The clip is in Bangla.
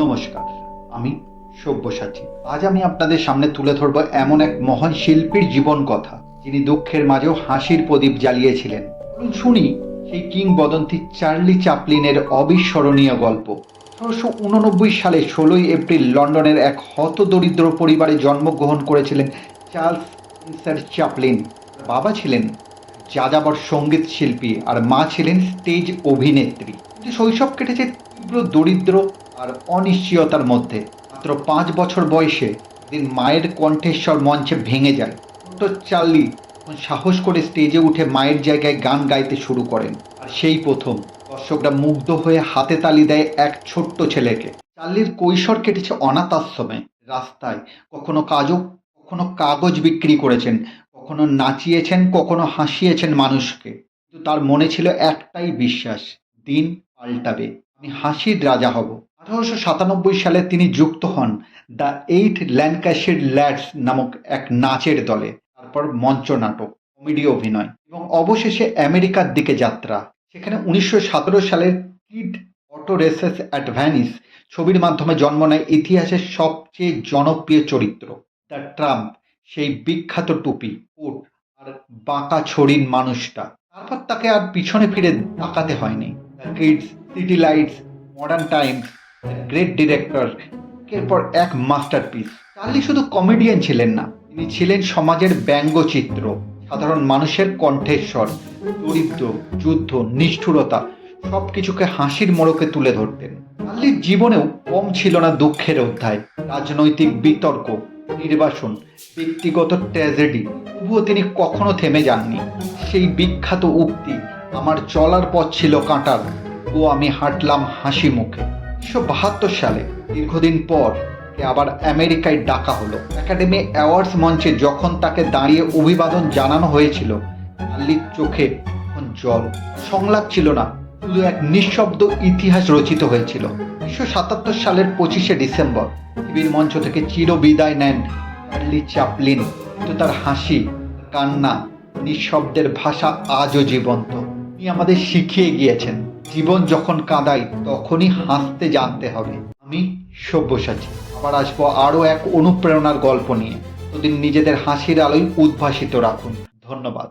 নমস্কার, আমি সব্যসাচী। আজ আমি আপনাদের সামনে তুলে ধরব এমন এক মহান শিল্পীর জীবন কথা, যিনি দুঃখের মাঝেও হাসির প্রদীপ জ্বালিয়েছিলেন। চলুন শুনি সেই কিংবদন্তি চার্লি চ্যাপলিনের অবিস্মরণীয় গল্প। ১৮৮৯ সালে ১৬ই এপ্রিল লন্ডনের এক হতদরিদ্র পরিবারে জন্মগ্রহণ করেছিলেন চার্লস স্পেন্সার চ্যাপলিন। বাবা ছিলেন যাযাবর সঙ্গীত শিল্পী আর মা ছিলেন স্টেজ অভিনেত্রী। কিন্তু শৈশব কেটেছে তীব্র দরিদ্র আর অনিশ্চয়তার মধ্যে। মাত্র ৫ বছর বয়সে একদিন মায়ের কণ্ঠস্বর মঞ্চে ভেঙে যায়। ছোট্ট চার্লি তখন সাহস করে স্টেজে উঠে মায়ের জায়গায় গান গাইতে শুরু করেন। আর সেই প্রথম দর্শকরা মুগ্ধ হয়ে হাতে তালি দেয় এক ছোট্ট ছেলেকে। চার্লির কৈশোর কেটেছে অনাথ আশ্রমে, রাস্তায়, কখনো কাগজ বিক্রি করেছেন, কখনো নাচিয়েছেন, কখনো হাসিয়েছেন মানুষকে। কিন্তু তার মনে ছিল একটাই বিশ্বাস, দিন পাল্টাবে, আমি হাসির রাজা হব। ১৮৯৭ সালে তিনি যুক্ত হন দ্য এইট ল্যাঙ্কাশায়ার ল্যাডস নামক এক নাচের দলে। তারপর মঞ্চ নাটক, কমেডি অভিনয় এবং অবশেষে আমেরিকার দিকে যাত্রা। সেখানে ১৯১৭ সালের kid auto races at Venice ছবির মাধ্যমে জন্ম নেয় ইতিহাসের সবচেয়ে জনপ্রিয় চরিত্র দ্য ট্রাম্প, সেই বিখ্যাত টুপি, কোট আর বাঁকা ছড়ির মানুষটা। তারপর তাকে আর পিছনে ফিরে তাকাতে হয়নি। The kids, city lights, modern times, the great director, এরপর এক মাস্টারপিস। চার্লি শুধু কমেডিয়ান ছিলেন না, তিনি ছিলেন সমাজের ব্যঙ্গচিত্র, সাধারণ মানুষের কণ্ঠস্বর। দরিদ্র, যুদ্ধ, নিষ্ঠুরতা সবকিছুকে হাসির মোড়কে তুলে ধরতেন। চার্লির জীবনেও কম ছিল না দুঃখের অধ্যায়, রাজনৈতিক বিতর্ক, নির্বাসন, ব্যক্তিগত ট্র্যাজেডি। তবুও তিনি কখনো থেমে যাননি। সেই বিখ্যাত উক্তি, আমার চলার পথ ছিল কাঁটার, ও আমি হাঁটলাম হাসি মুখে। ১৯৭২ সালে দীর্ঘদিন পর আবার আমেরিকায় ডাকা হলো। একাডেমি অ্যাওয়ার্ডস মঞ্চে যখন তাকে দাঁড়িয়ে অভিবাদন জানানো হয়েছিল, চার্লির চোখে তখন জল। সংলাপ ছিল না, শুধু এক নিঃশব্দ ইতিহাস রচিত হয়েছিল। ১৯৭৭ সালের ২৫শে ডিসেম্বর টিভির মঞ্চ থেকে চিরবিদায় নেন চার্লি চ্যাপলিন। কিন্তু তার হাসি, কান্না, নিঃশব্দের ভাষা আজও জীবন্ত। তিনি আমাদের শিখিয়ে গিয়েছেন, জীবন যখন কাঁদায় তখনই হাসতে জানতে হবে। আমি সব্যসাচী, আবার আসবো আরও এক অনুপ্রেরণার গল্প নিয়ে। ততদিন নিজেদের হাসির আলোয় উদ্ভাসিত রাখুন। ধন্যবাদ।